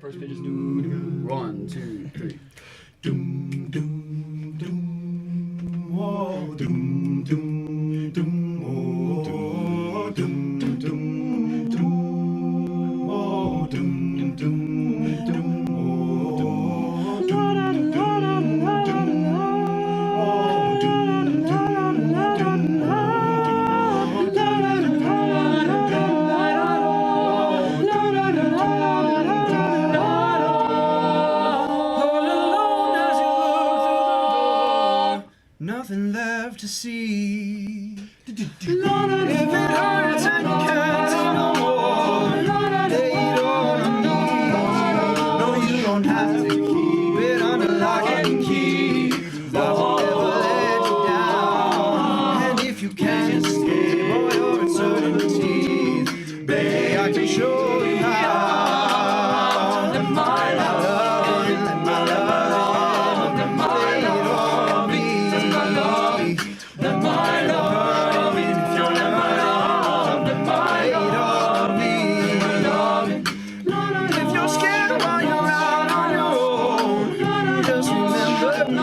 First pitch is doom, doom. 1, 2, 3. Doom, doom, doom. Whoa, doom, doom, doom. Oh, doom, doom, doom. Oh, doom, doom, doom. Oh, doom, nothing left to see. If it hurts and you can't take no more, lay it on me. No, you don't have to keep it under lock and key. I won't ever let you down. And if you can't escape all your uncertainties, baby, I can show you how. Let my love in, let my love in, let my love in. Let my love in, if you'll let my love, let my love in. If you're scared while you're out on your own, just remember me.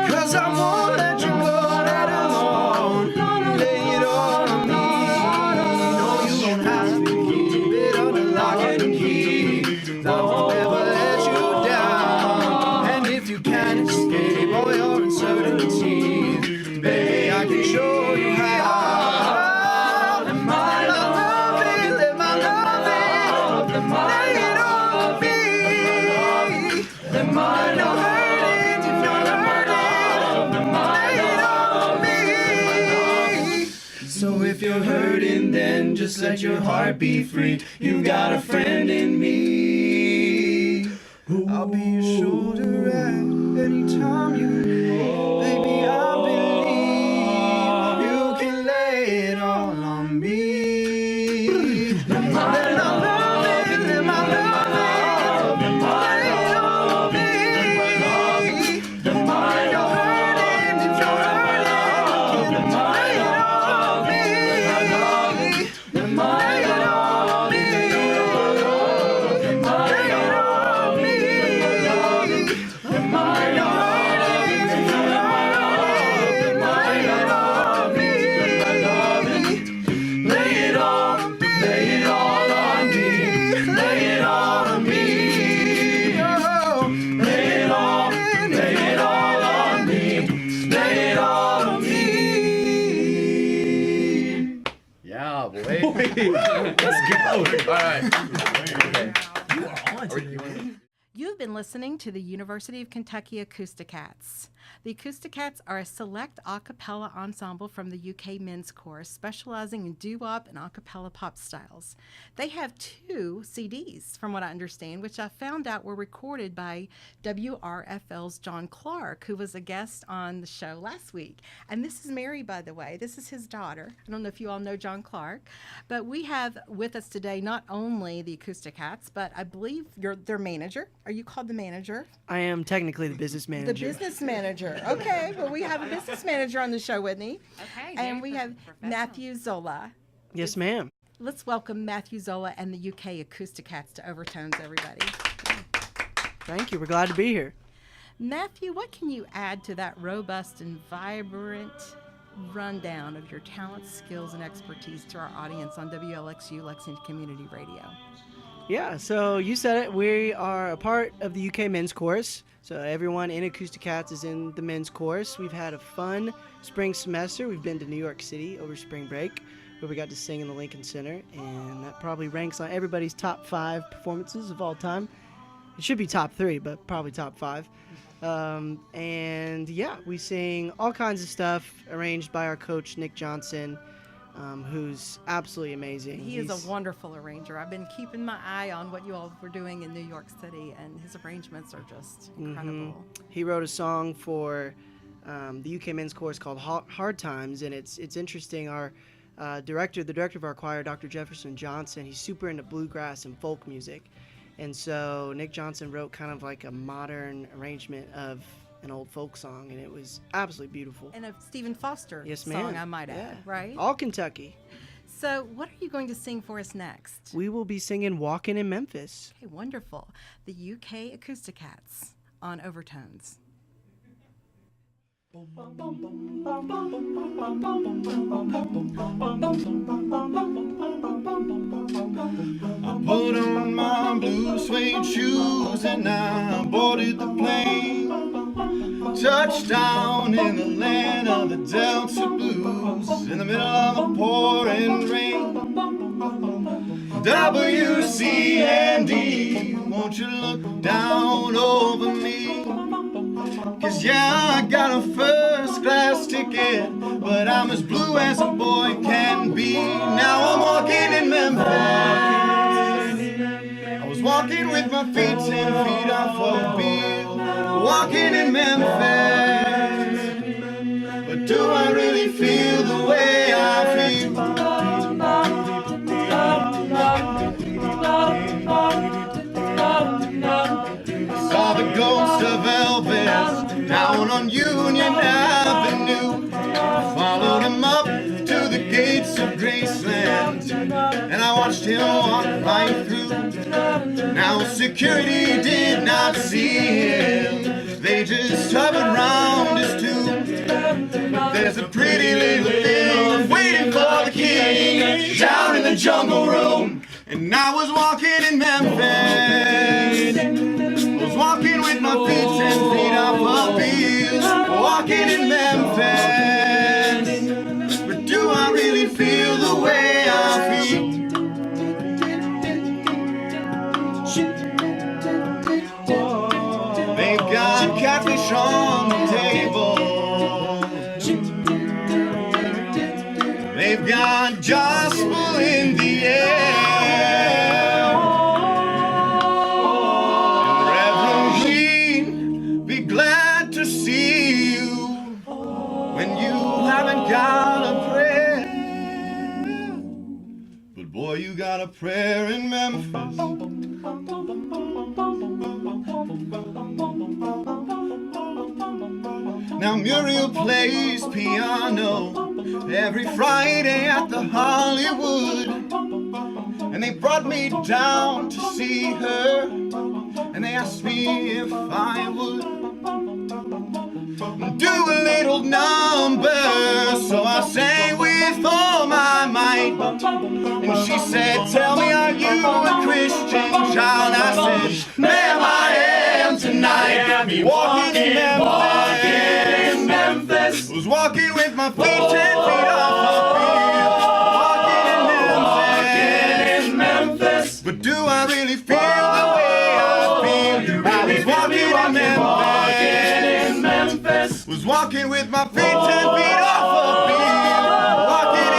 'Cause I won't let you go that alone. Lay it on me. No, you don't have to keep it under lock and key. I won't ever let you down. And if you can't escape all your uncertainties, baby, I can show you how. Let my love in, let my love in, let my love in. Let my love hurt if you're hurting, lay it on me. So if you're hurting, then just let your heart be free. You got a friend in me. I'll be your shoulder at any time you need. Baby, I believe you can lay it all on me. Let my love in, let my love in, lay it on me. Let my love hurting if you're hurting, lay it on me. Let my love in, lay it on me. Let my love in, if you're hurting, lay it on me. Lay it on, lay it all on me. Lay it all on me. Oh, lay it all on me. Lay it all on me. Yeah, boy. Let's go. All right. Okay. You are on today. You've been listening to the University of Kentucky AcoUstikats. The AcoUstikats are a select a cappella ensemble from the UK Men's Chorus, specializing in doo-wop and a cappella pop styles. They have 2 CDs, from what I understand, which I found out were recorded by WRFL's John Clark, who was a guest on the show last week. And this is Mary, by the way. This is his daughter. I don't know if you all know John Clark, but we have with us today not only the AcoUstikats, but I believe you're their manager. Are you called the manager? I am technically the business manager. The business manager. Okay, well, we have a business manager on the show with me. Okay. And we have Matthew Zolla. Yes, ma'am. Let's welcome Matthew Zolla and the UK AcoUstikats to Overtones, everybody. Thank you. We're glad to be here. Matthew, what can you add to that robust and vibrant rundown of your talents, skills, and expertise to our audience on WLXU, Lexington Community Radio? Yeah, so you said it. We are a part of the UK Men's Chorus. So everyone in AcoUstikats is in the men's chorus. We've had a fun spring semester. We've been to New York City over spring break, where we got to sing in the Lincoln Center, and that probably ranks on everybody's top 5 performances of all time. It should be top 3, but probably top 5. And yeah, we sing all kinds of stuff arranged by our coach, Nick Johnson, who's absolutely amazing. He is a wonderful arranger. I've been keeping my eye on what you all were doing in New York City, and his arrangements are just incredible. He wrote a song for the UK Men's Chorus called Hard Times, and it's interesting. Our the director of our choir, Dr. Jefferson Johnson, he's super into bluegrass and folk music. And so Nick Johnson wrote kind of like a modern arrangement of an old folk song, and it was absolutely beautiful. And a Stephen Foster Yes, song, ma'am. I might add, right? All Kentucky. So, what are you going to sing for us next? We will be singing Walking in Memphis. Okay, wonderful. The UK AcoUstikats on Overtones. I put on my blue suede shoes and I boarded the plane. Touchdown in the land of the Delta Blues, in the middle of the pouring rain. WCND, won't you look down over me? 'Cause yeah, I got a first class ticket, but I'm as blue as a boy can be. Now I'm walking in Memphis. I was walking with my feet 10 feet off a bill, walking in Memphis. But do I really feel the way I feel? Saw the ghost of Elvis down on Union Avenue. Followed him up to the gates of Graceland, and I watched him walk right through. Now security did not see him, they just hovered round his tomb. But there's a pretty little thing waiting for the king down in the jungle room. And I was walking in Memphis, was walking with my feet 10 feet off of wheels, walking in Memphis. But do I really feel the way I feel? They've got catfish on the table, they've got gospel in the air. Got a prayer, but boy, you got a prayer in Memphis. Now Muriel plays piano every Friday at the Hollywood, and they brought me down to see her, and they asked me if I would do a little number, so I sang with all my might. And she said, tell me, are you a Christian child? I said, ma'am, I am tonight. Walking in Memphis. Was walking with my feet 10 feet off the field. Walking in Memphis. But do I really feel the way I feel? I was walking in Memphis. Was walking with my feet 10 feet off a beat, walking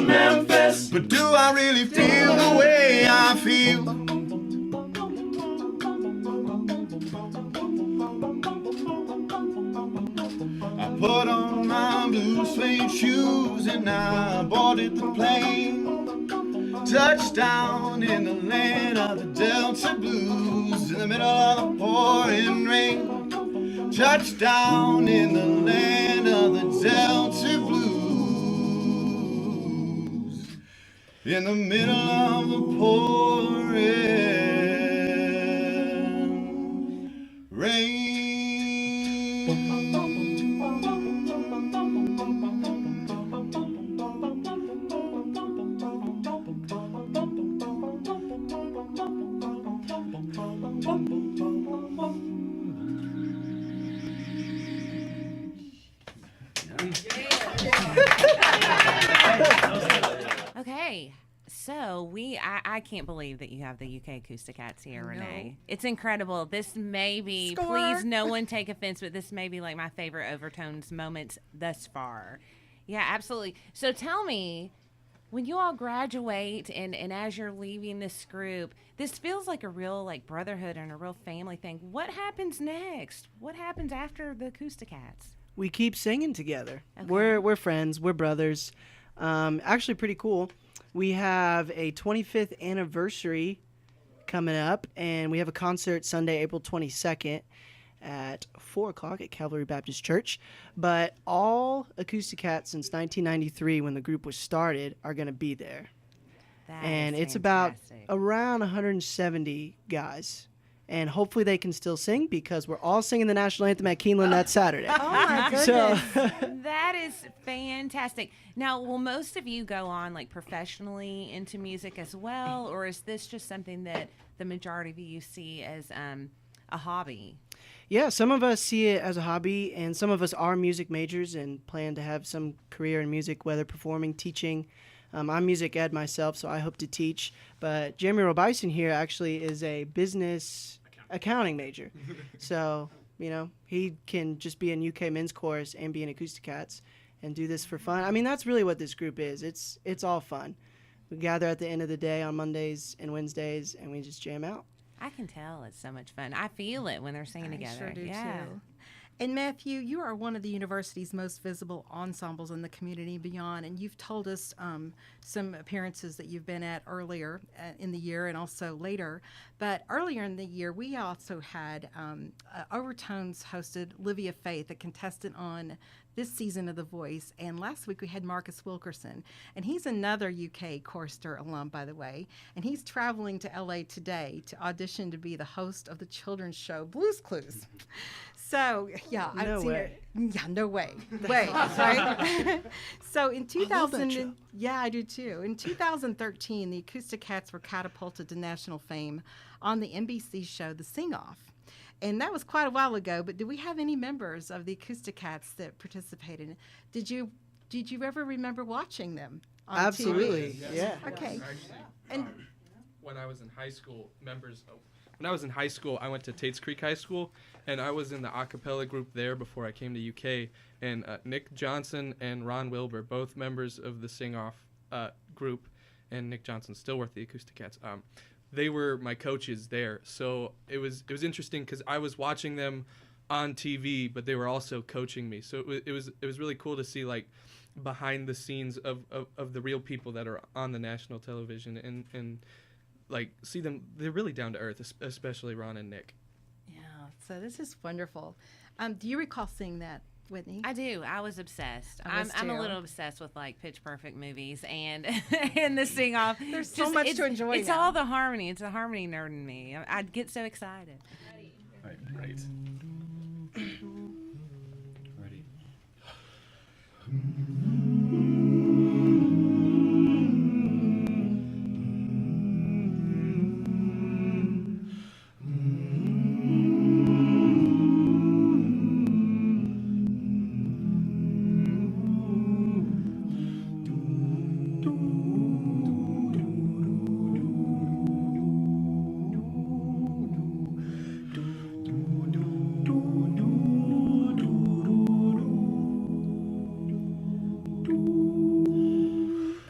in Memphis. But do I really feel the way I feel? I put on my blue suede shoes and I boarded the plane. Touchdown in the land of the Delta Blues, in the middle of the pouring rain. Touchdown in the land of the Delta Blues, in the middle of the pouring rain. Okay, so I can't believe that you have the UK AcoUstikats here, Renee. It's incredible. This may be, Score. please no one take offense, but this may be like my favorite Overtones moments thus far. Yeah, absolutely. So tell me, when you all graduate and as you're leaving this group, this feels like a real like brotherhood and a real family thing. What happens next? What happens after the AcoUstikats? We keep singing together. Okay. We're friends. We're brothers. Actually, pretty cool. We have a 25th anniversary coming up, and we have a concert Sunday, April 22nd. at 4 o'clock at Calvary Baptist Church. But all AcoUstikats since 1993, when the group was started, are going to be there. And it's about around 170 guys. And hopefully they can still sing because we're all singing the national anthem at Keeneland that Saturday. Oh my goodness. That is fantastic. Now, will most of you go on like professionally into music as well, or is this just something that the majority of you see as a hobby? Yeah, some of us see it as a hobby, and some of us are music majors and plan to have some career in music, whether performing, teaching. I'm music ed myself, so I hope to teach. But Jeremy Robison here actually is a business accounting major. So, you know, he can just be in UK Men's Chorus and be in AcoUstikats and do this for fun. I mean, that's really what this group is. It's all fun. We gather at the end of the day on Mondays and Wednesdays, and we just jam out. I can tell it's so much fun. I feel it when they're singing together. Sure do yeah. too. And Matthew, you are one of the university's most visible ensembles in the community and beyond, and you've told us some appearances that you've been at earlier in the year and also later. But earlier in the year, we also had Overtones hosted Livia Faith, a contestant on this season of The Voice, and last week we had Marcus Wilkerson, and he's another UK Chorister alum, by the way, and he's traveling to LA today to audition to be the host of the children's show Blue's Clues. So, yeah, No I've seen way. it. Yeah, no way. Right? So in I love that 2000, show. yeah, I do too. In 2013, the AcoUstikats were catapulted to national fame on the NBC show The Sing Off. And that was quite a while ago, but do we have any members of the AcoUstikats that participated? Did you ever remember watching them on Absolutely, TV? yeah. Okay. Actually, And when I was in high school, when I was in high school, I went to Tates Creek High School, and I was in the a cappella group there before I came to UK. And Nick Johnson and Ron Wilbur, both members of the Sing Off group, and Nick Johnson still with the AcoUstikats. They were my coaches there, so it was interesting because I was watching them on TV, but they were also coaching me. So it was really cool to see like behind the scenes of the real people that are on the national television and like see them. They're really down to earth, especially Ron and Nick. yeah, so this is wonderful. Do you recall seeing that, Whitney? I do. I was obsessed. I was I'm a too. little obsessed with like Pitch Perfect movies and and the sing off. There's so much to enjoy It's now. all the harmony. It's the harmony nerd in me. I'd get so excited. All right, great. Ready?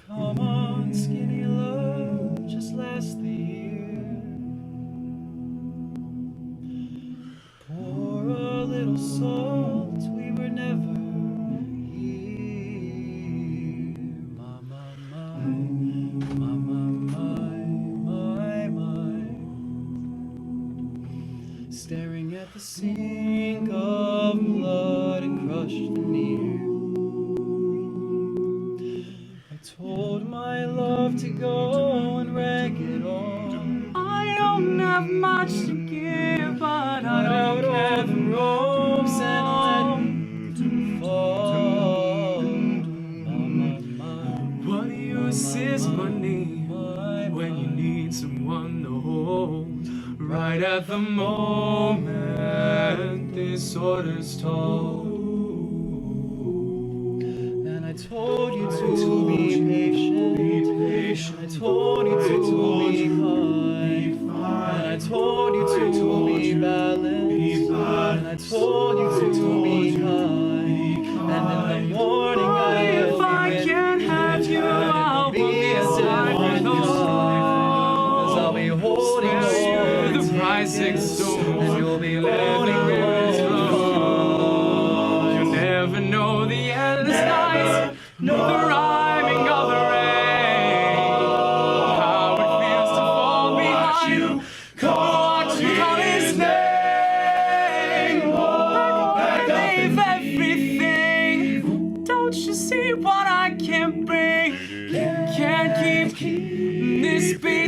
Come on, skinny love, just last the year. Pour a little salt, we were never here. My, my. Staring at the sink of blood and crushed veneer. I told my love to go and wreck it all. I don't have much to give, but I don't have ropes and let it fall. What use is money when you need someone to hold? Right at the moment this order's told. And I told you to be patient. I told you to be kind. And I told you to be balanced. And I told you to be kind. And in the morning I will if I can't have you, I'll be as if I know. 'Cause I'll be holding on to the rising storm, and you'll be living where it's from. You never know the endless nights, nor the rhyming of the rain. How it feels to fall behind you, call his name.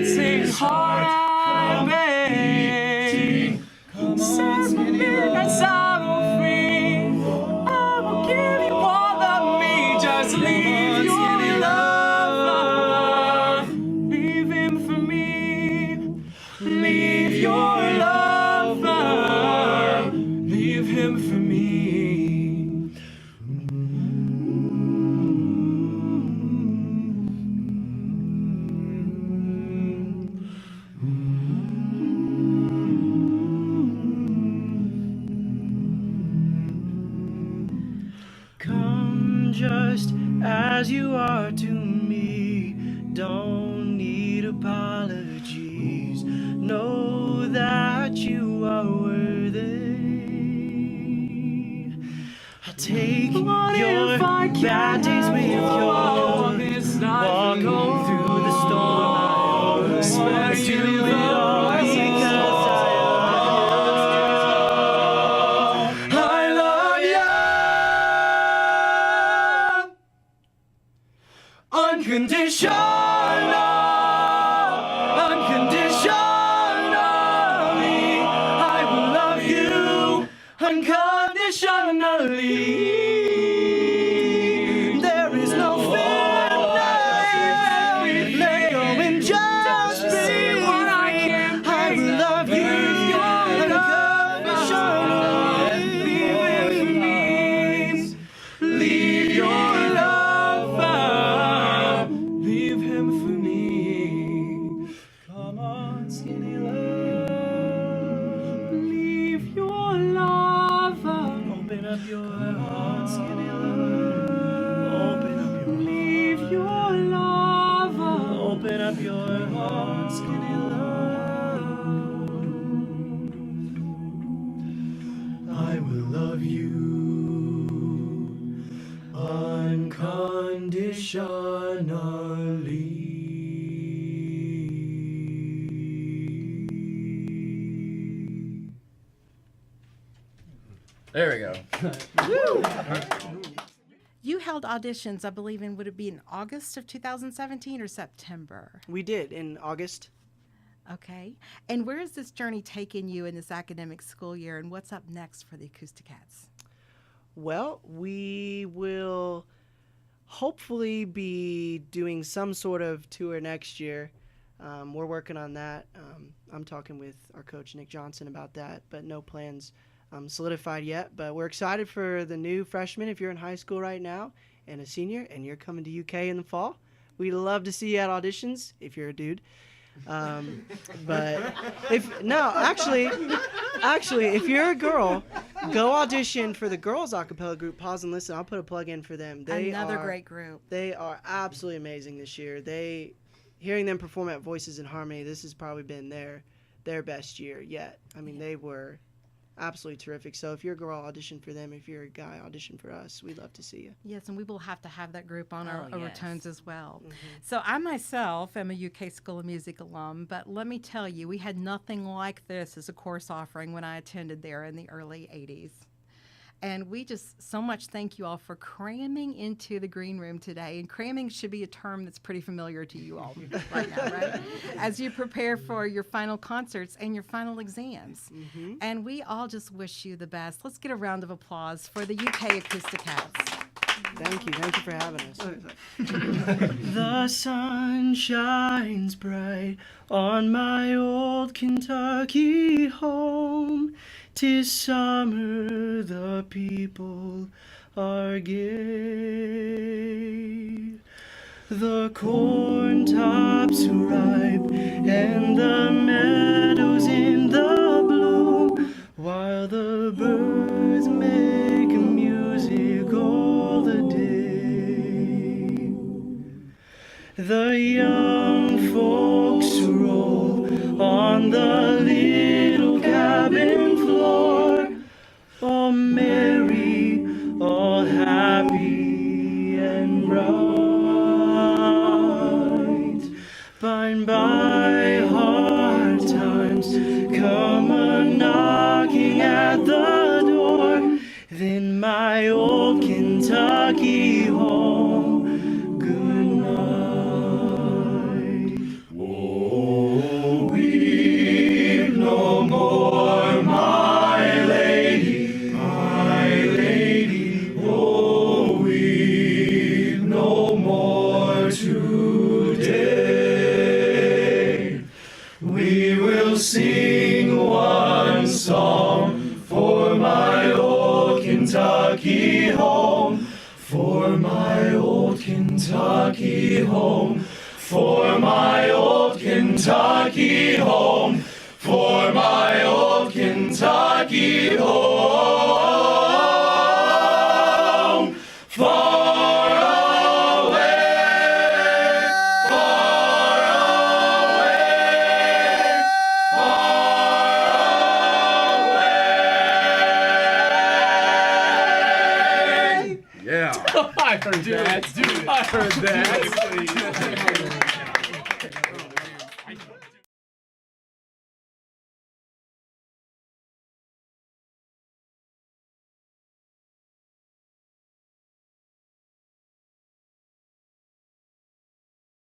beating heart I bear. Set my midnight sorrow free. I will give you all of me. Just leave your lover. Leave him for me. Leave your lover. Leave him for me. Come just as you are to me. Don't need apologies. Know that you are worthy. I'll take your bad days with you. Walking through the storm, I swear to it all because I love you unconditional, unconditionally. I will love you unconditionally. There is no fear left. Let go and just be free. I will love you unconditionally. Leave your lover. Leave him for me. Come on, skinny love. Leave your lover. Open up your heart, skinny love. Open up your heart. Leave your lover. Open up your heart, skinny love. I will love you unconditionally. There we go. You held auditions, I believe, would it be in August of 2017 or September? We did in August. Okay. And where is this journey taking you in this academic school year, and what's up next for the AcoUstikats? Well, we will hopefully be doing some sort of tour next year. We're working on that. I'm talking with our coach, Nick Johnson, about that, but no plans solidified yet. But we're excited for the new freshmen if you're in high school right now and a senior and you're coming to UK in the fall. We'd love to see you at auditions if you're a dude. But actually, if you're a girl, go audition for the girls a cappella group. Pause and Listen. I'll put a plug in for them. Another great group. They are absolutely amazing this year. Hearing them perform at Voices in Harmony, this has probably been their best year yet. I mean, they were absolutely terrific. So if you're a girl, audition for them. If you're a guy, audition for us. We'd love to see you. Yes, and we will have to have that group on our Oh, Overtones yes. as well. So I myself am a UK School of Music alum, but let me tell you, we had nothing like this as a course offering when I attended there in the early 80s. And we just so much thank you all for cramming into the green room today. And cramming should be a term that's pretty familiar to you all right now, right? As you prepare for your final concerts and your final exams. And we all just wish you the best. Let's get a round of applause for the UK AcoUstikats. Thank you for having us. The sun shines bright on my old Kentucky home. 'Tis summer, the people are gay. The corn tops ripe and the meadows in the bloom, while the birds make music all the day. The young folks roll on the little cabin floor, all merry, all happy and bright. By and by, hard times come a-knocking at the door, then my old Kentucky home, good night. Whoa. Kentucky home, for my old Kentucky home, for my old Kentucky home, for my old Kentucky home, far away, far away, far away. Yeah. I heard that. I heard that.